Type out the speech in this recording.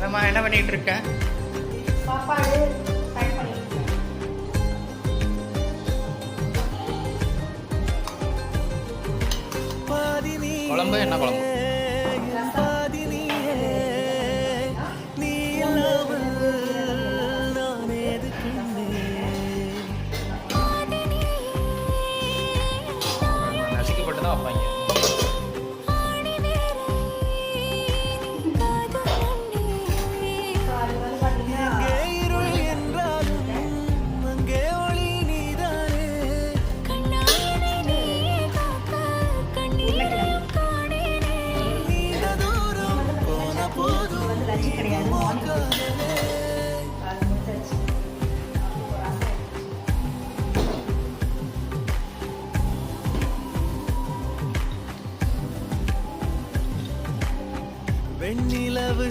நம்ம என்ன பண்ணிட்டு இருக்க? சாப்பாடு பேக் பண்ணிட்டு இருக்கேன். குழம்பு என்ன குழம்பு? நசுக்கப்பட்டு தான் வைப்பாங்க. வெண்ணிலவு